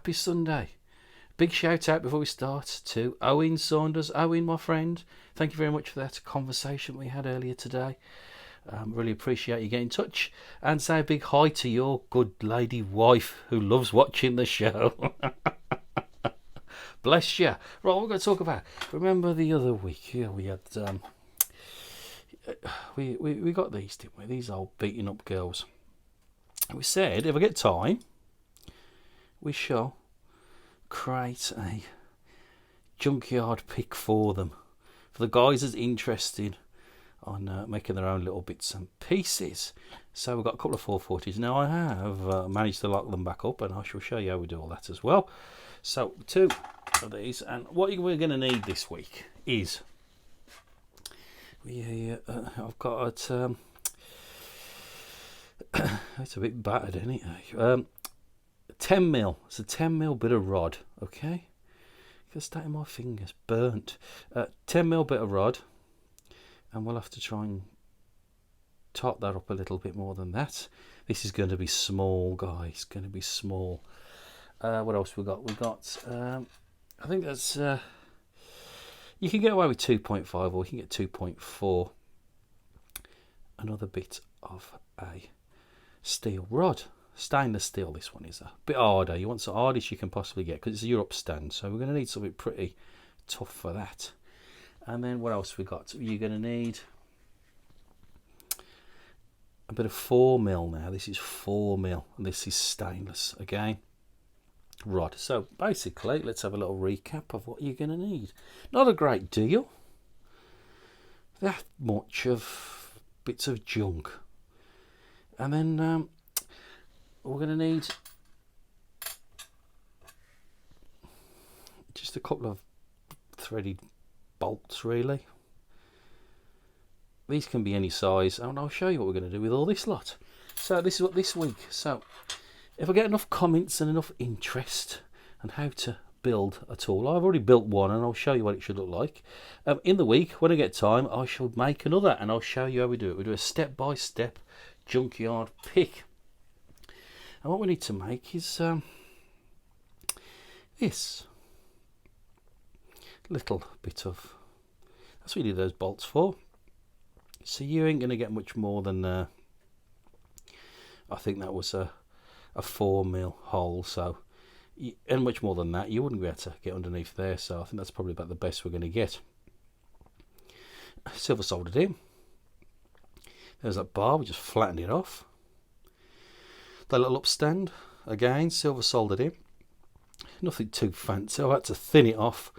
happy Sunday. Big shout out before we start to Owen Saunders. Owen, my friend, thank you very much for that conversation we had earlier today. Really appreciate you getting in touch, and say a big hi to your good lady wife who loves watching the show. Bless you. Right, what we're going to talk about. Remember the other week? Yeah, we had we got these, didn't we? These old beating up girls. We said if I get time, we shall create a junkyard pick for them, for the guys that's interested on making their own little bits and pieces. So we've got a couple of 440s. Now I have managed to lock them back up, and I shall show you how we do all that as well. So 2 of these, and what we're going to need this week is I've got it's a bit battered, isn't it? 10 mil. It's a 10 mil bit of rod. Okay, because that in my fingers burnt. 10 mil bit of rod, and we'll have to try and top that up a little bit more than that. This is going to be small, guys. Going to be small. What else we got? We got. I think that's. You can get away with 2.5, or you can get 2.4. Another bit of a steel rod. Stainless steel, this one is a bit harder. You want the hardest you can possibly get because it's a Europe stand, so we're going to need something pretty tough for that. And then what else we got? You're going to need a bit of 4 mil now. This is 4 mil, and this is stainless again. Rod. So basically, let's have a little recap of what you're going to need. Not a great deal. That much of bits of junk. And then we're going to need just a couple of threaded bolts, really. These can be any size, and I'll show you what we're going to do with all this lot. So this is what this week. So if I get enough comments and enough interest on how to build a tool, I've already built one, and I'll show you what it should look like. In the week, when I get time, I shall make another, and I'll show you how we do it. We do a step-by-step junkyard pick. And what we need to make is this little bit of, that's what you need those bolts for. So you ain't going to get much more than, I think that was a 4 mil hole, so, and much more than that you wouldn't be able to get underneath there, so I think that's probably about the best we're going to get. Silver soldered in. There's that bar, we just flattened it off. The little upstand, again, silver soldered in. Nothing too fancy. I've had to thin it off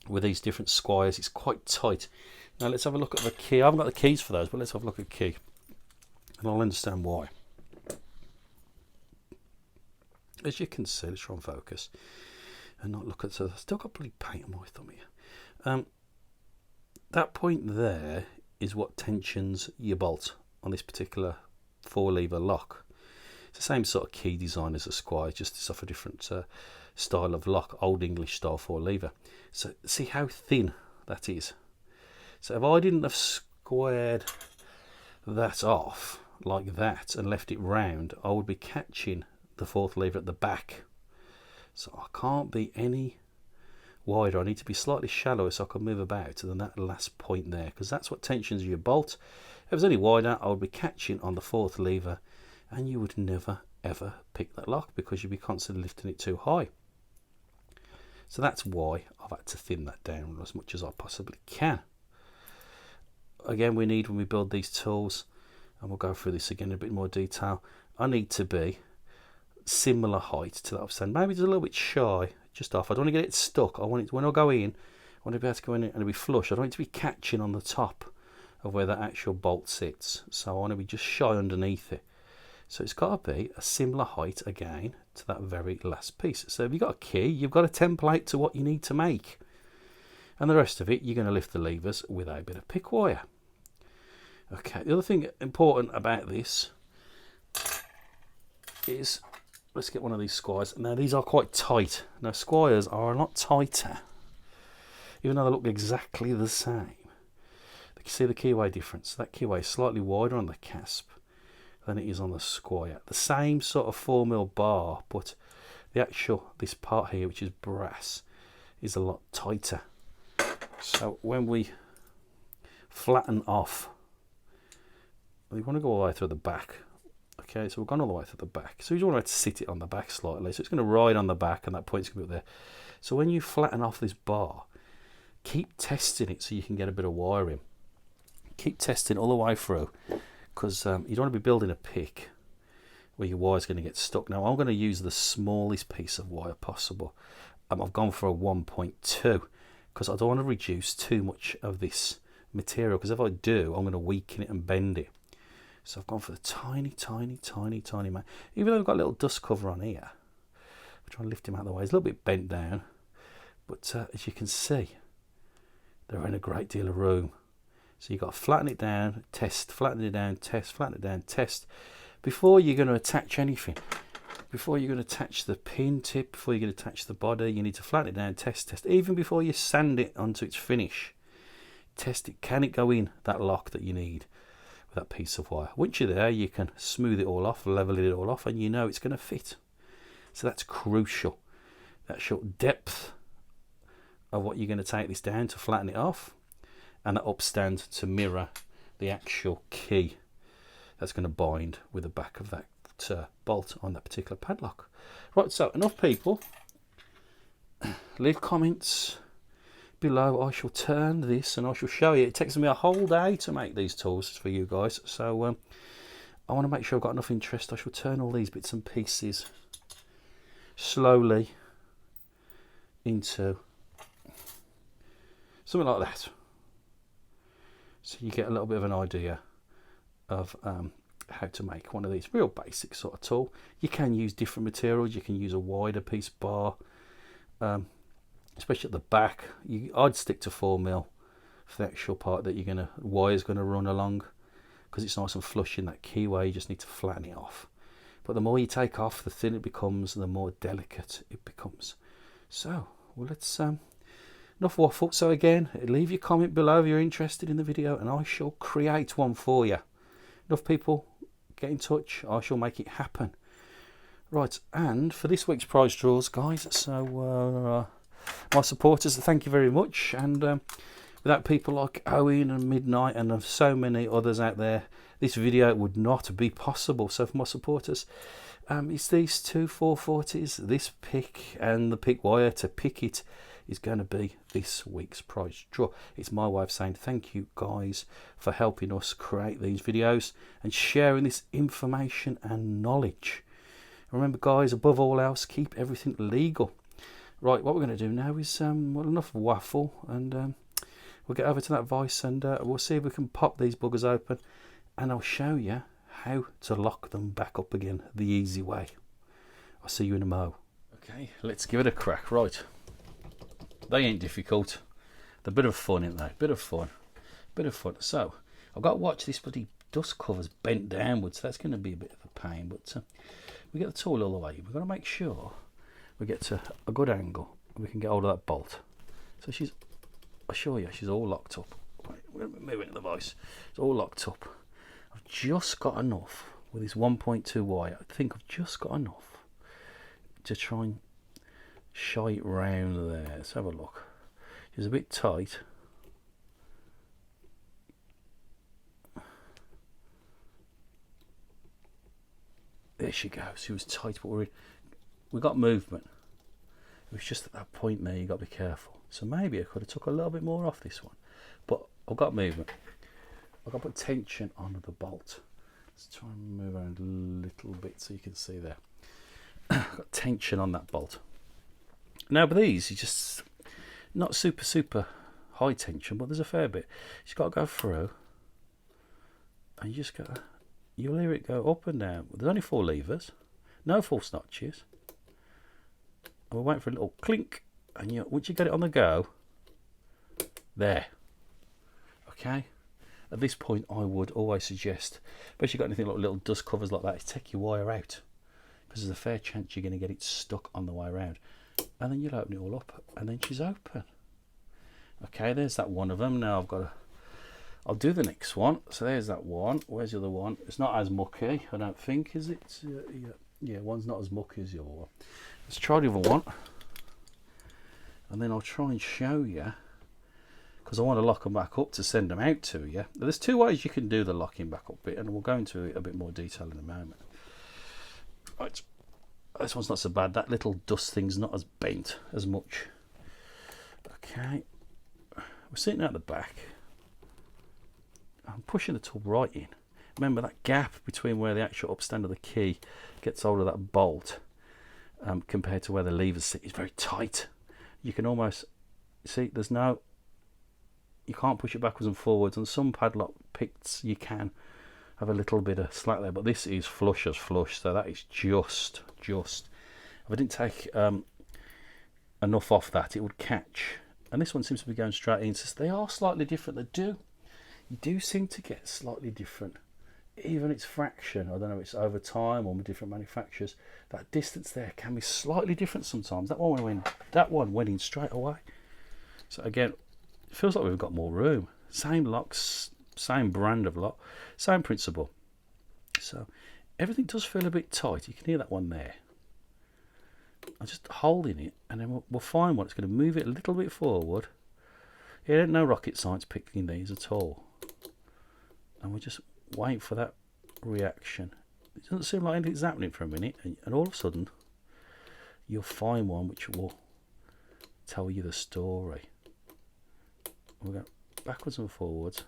with these different squires. It's quite tight. Now let's have a look at the key. I haven't got the keys for those, but let's have a look at the key, and I'll understand why. As you can see, let's try and focus and not look at. So I've still got bloody paint on my thumb here. That point there is what tensions your bolt on this particular 4-lever lock. It's the same sort of key design as a Squire, just it's off a different style of lock, old English style 4-lever. So see how thin that is. So if I didn't have squared that off like that and left it round, I would be catching the 4th lever at the back. So I can't be any wider. I need to be slightly shallower so I can move about than that last point there, because that's what tensions your bolt. If it was any wider, I would be catching on the 4th lever, and you would never ever pick that lock because you'd be constantly lifting it too high. So that's why I've had to thin that down as much as I possibly can. Again, we need, when we build these tools, and we'll go through this again in a bit more detail, I need to be similar height to that upstand. Maybe it's a little bit shy, just off. I don't want to get it stuck. I want it, when I go in, I want to be able to go in and it'll be flush. I don't want it to be catching on the top of where that actual bolt sits. So I want to be just shy underneath it. So it's got to be a similar height again to that very last piece. So if you've got a key, you've got a template to what you need to make. And the rest of it, you're going to lift the levers with a bit of pick wire. Okay, the other thing important about this is, let's get one of these Squires. Now these are quite tight. Now Squires are a lot tighter, even though they look exactly the same. You can see the keyway difference. That keyway is slightly wider on the casp than it is on the Squire. The same sort of 4mm bar, but this part here, which is brass, is a lot tighter. So when we flatten off, we want to go all the way through the back. Okay, so we've gone all the way through the back. So we just want to sit it on the back slightly. So it's going to ride on the back, and that point's going to be up there. So when you flatten off this bar, keep testing it so you can get a bit of wiring. Keep testing all the way through, because you don't want to be building a pick where your wire's going to get stuck. Now I'm going to use the smallest piece of wire possible. I've gone for a 1.2 because I don't want to reduce too much of this material, because if I do, I'm going to weaken it and bend it. So I've gone for the tiny man. Even though I've got a little dust cover on here, I'm trying to lift him out of the way. He's a little bit bent down, but as you can see, they're in a great deal of room. So you've got to flatten it down, test, flatten it down, test, flatten it down, test. Before you're going to attach anything, before you're going to attach the pin tip, before you're going to attach the body, you need to flatten it down, test. Even before you sand it onto its finish, test it. Can it go in that lock that you need with that piece of wire? Once you're there, you can smooth it all off, level it all off, and you know it's going to fit. So that's crucial. That short depth of what you're going to take this down to flatten it off, and that upstand to mirror the actual key that's going to bind with the back of that bolt on that particular padlock. Right, so enough people. Leave comments below. I shall turn this and I shall show you. It takes me a whole day to make these tools for you guys, so I want to make sure I've got enough interest. I shall turn all these bits and pieces slowly into something like that, so you get a little bit of an idea of how to make one of these real basic sort of tool. You can use different materials. You can use a wider piece bar, especially at the back. I'd stick to 4mm for the actual part that wire's going to run along, because it's nice and flush in that keyway. You just need to flatten it off. But the more you take off, the thinner it becomes, the more delicate it becomes. So, well, let's enough waffle. So again, leave your comment below if you're interested in the video, and I shall create one for you. Enough people, get in touch. I shall make it happen. Right, and for this week's prize draws, guys, so my supporters, thank you very much. And without people like Owen and Midnight and so many others out there, this video would not be possible. So for my supporters, it's these two 440s, this pick and the pick wire to pick it is going to be this week's prize draw. It's my way of saying thank you guys for helping us create these videos and sharing this information and knowledge. Remember guys, above all else, keep everything legal. Right, what we're going to do now is well, enough waffle, and we'll get over to that vise, and we'll see if we can pop these buggers open, and I'll show you how to lock them back up again the easy way. I'll see you in a mo. Okay, let's give it a crack. Right, they ain't difficult. They're a bit of fun, ain't they? Bit of fun. So I've got to watch this bloody dust covers bent downwards. So that's going to be a bit of a pain, but we get the tool all the way. We've got to make sure we get to a good angle and we can get hold of that bolt. So I assure you, she's all locked up. Right, we're moving to the vise. It's all locked up. I've just got enough with this 1.2 wire. I think I've just got enough to try and shy it round there. Let's have a look. She's a bit tight. There she goes. She was tight, but we got movement. It was just at that point there, you got to be careful. So maybe I could have took a little bit more off this one, but I've got movement. I've got to put tension on the bolt. Let's try and move around a little bit so you can see there. I've got tension on that bolt. Now, but these, you just not super high tension, but there's a fair bit. You've got to go through, and you just got to, you'll hear it go up and down. There's only 4 levers, no false notches. And we're waiting for a little clink, and once you get it on the go, there. Okay. At this point, I would always suggest, especially if you've got anything like little dust covers like that, is take your wire out, because there's a fair chance you're going to get it stuck on the way around. And then you'll open it all up, and then she's open. Okay, there's that one of them. Now I'll do the next one. So there's that one. Where's the other one? It's not as mucky, I don't think, is it? Yeah, one's not as mucky as the other one. Let's try the other one, and then I'll try and show you, because I want to lock them back up to send them out to you. There's two ways you can do the locking back up bit, and we'll go into it a bit more detail in a moment. Right, this one's not so bad. That little dust thing's not as bent as much. Okay, we're sitting at the back. I'm pushing the tool right in. Remember that gap between where the actual upstand of the key gets hold of that bolt compared to where the levers sit is very tight. You can almost see there's no, you can't push it backwards and forwards. On some padlock picks you can have a little bit of slack there, but this is flush as flush, so that is just. If I didn't take enough off that, it would catch. And this one seems to be going straight in. So they are slightly different. You do seem to get slightly different. Even its fraction, I don't know if it's over time or with different manufacturers, that distance there can be slightly different sometimes. That one went in straight away. So again, it feels like we've got more room. Same locks, same brand of lock, same principle. So everything does feel a bit tight. You can hear that one there. I'm just holding it, and then we'll find one. It's going to move it a little bit forward. It ain't no rocket science picking these at all. And we'll just wait for that reaction. It doesn't seem like anything's happening for a minute, and all of a sudden you'll find one which will tell you the story. We'll go backwards and forwards.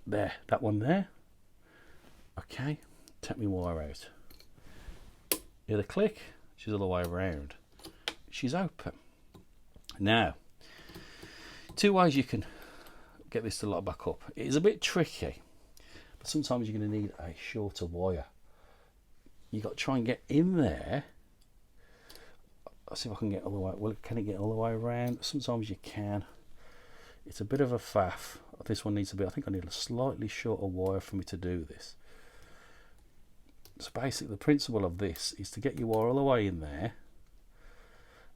There, that one there. Okay, take my wire out. Hear the click? She's all the way around. She's open. Now, two ways you can get this to lock back up. It is a bit tricky, but sometimes you're going to need a shorter wire. You've got to try and get in there. I'll see if I can get all the way. Well, can it get all the way around? Sometimes you can. It's a bit of a faff. This one needs to be, I think I need a slightly shorter wire for me to do this. So basically the principle of this is to get your wire all the way in there.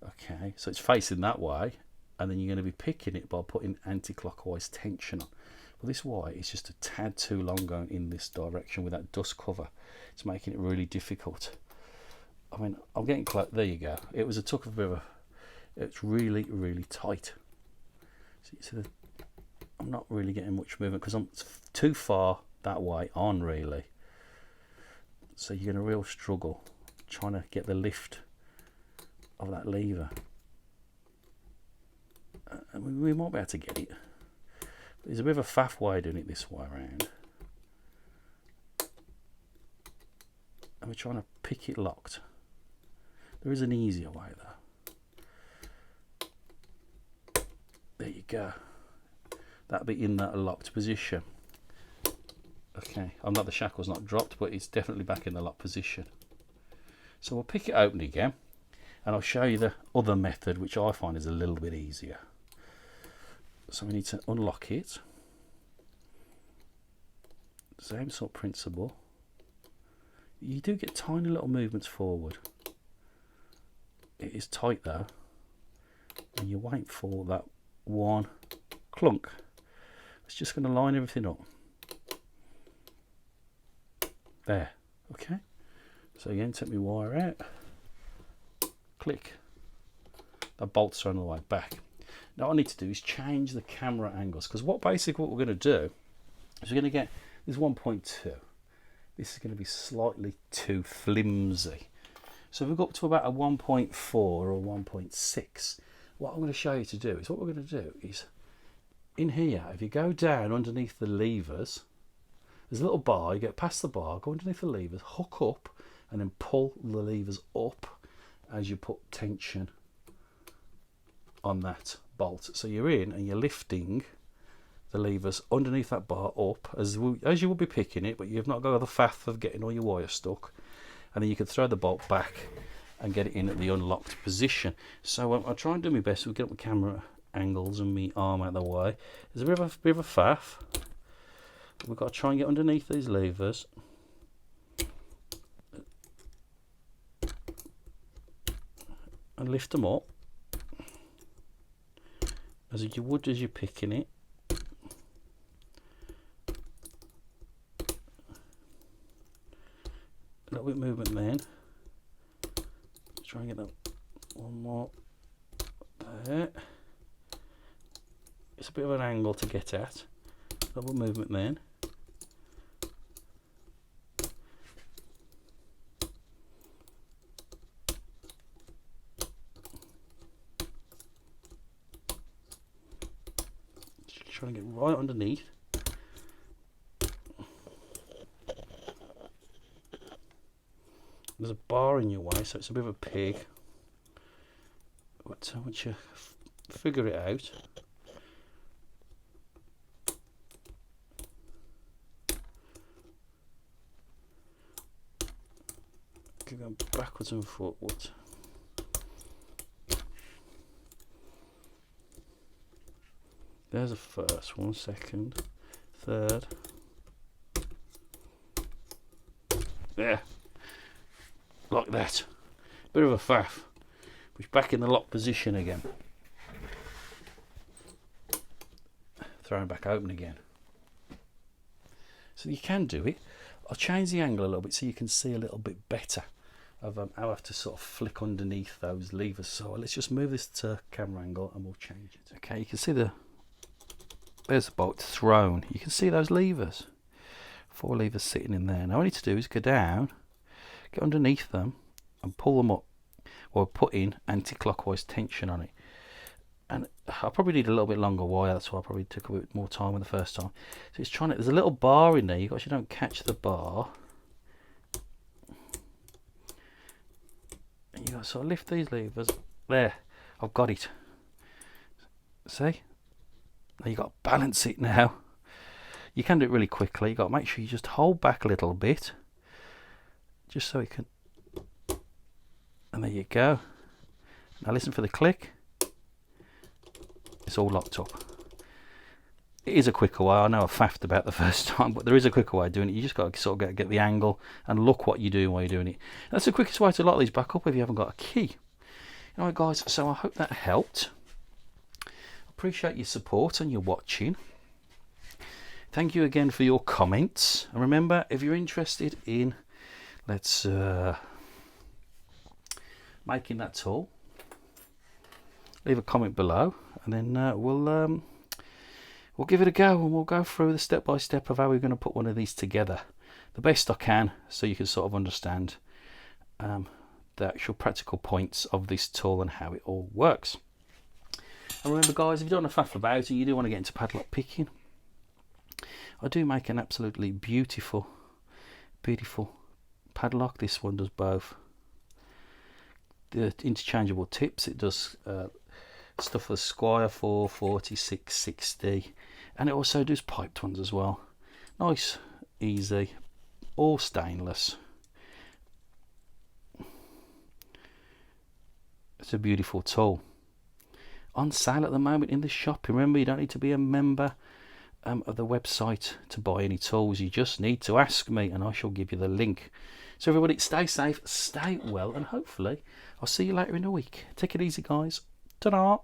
Okay, so it's facing that way, and then you're going to be picking it by putting anti-clockwise tension on. Well, this wire is just a tad too long going in this direction with that dust cover. It's making it really difficult. I mean, I'm getting close. There you go. It was a took of a bit of a, it's really, really tight. So I'm not really getting much movement because I'm too far that way on, really. So you're going to real struggle trying to get the lift of that lever. We might be able to get it. There's a bit of a faff way doing it this way around. And we're trying to pick it locked. There is an easier way though. There you go. That'll be in that locked position. Okay, the shackle's not dropped, but it's definitely back in the locked position. So we'll pick it open again, and I'll show you the other method, which I find is a little bit easier. So we need to unlock it. Same sort of principle. You do get tiny little movements forward. It is tight though, and you wait for that one clunk. It's just going to line everything up. There, okay. So again, take my wire out. Click. That bolts are on the way back. Now what I need to do is change the camera angles, because what we're going to do is we're going to get this 1.2. This is going to be slightly too flimsy. So if we go up to about a 1.4 or a 1.6, what I'm going to show you to do is, what we're going to do is, in here, if you go down underneath the levers, there's a little bar, you get past the bar, go underneath the levers, hook up, and then pull the levers up as you put tension on that bolt. So you're in and you're lifting the levers underneath that bar up as you will be picking it, but you've not got the faff of getting all your wire stuck. And then you can throw the bolt back and get it in at the unlocked position. So I'll try and do my best. We'll get up the camera angles and my arm out of the way. There's a bit of a faff. We've got to try and get underneath these levers. And lift them up. As you would as you're picking it. A little bit of movement then. Try and get that one more there. It's a bit of an angle to get at. Double movement then. Just trying to get right underneath. There's a bar in your way, so it's a bit of a pig. But once you figure it out, you're going backwards and forwards. There's a first one, second, third. There. Like that. Bit of a faff. Which back in the lock position again. Throwing back open again. So you can do it. I'll change the angle a little bit so you can see a little bit better of how I have to sort of flick underneath those levers. So let's just move this to camera angle and we'll change it. Okay, you can see there's the bolt thrown. You can see those levers. 4 levers sitting in there. Now all I need to do is go down, get underneath them and pull them up, or put in anti-clockwise tension on it. And I probably need a little bit longer wire, that's why I probably took a bit more time than the first time. So it's trying to, there's a little bar in there, you actually don't catch the bar. And you got to sort of lift these levers. There, I've got it. See? Now you got to balance it now. You can do it really quickly. You got to make sure you just hold back a little bit, just so it can. And there you go. Now listen for the click. It's all locked up. It is a quicker way. I know I faffed about the first time, but there is a quicker way of doing it. You just got to sort of get the angle and look what you're doing while you're doing it. That's the quickest way to lock these back up if you haven't got a key. Alright guys, so I hope that helped. Appreciate your support and your watching. Thank you again for your comments. And remember, if you're interested in making that tool, leave a comment below, and then we'll give it a go, and we'll go through the step by step of how we're going to put one of these together the best I can, so you can sort of understand the actual practical points of this tool and how it all works. And remember guys, if you don't want to faff about and you do want to get into padlock picking, I do make an absolutely beautiful padlock. This one does both the interchangeable tips. It does stuff for the Squire 440, 660, and it also does piped ones as well. Nice, easy, all stainless. It's a beautiful tool. On sale at the moment in the shop. Remember, you don't need to be a member of the website to buy any tools. You just need to ask me and I shall give you the link. So everybody, stay safe, stay well, and hopefully I'll see you later in the week. Take it easy guys. Ta-da!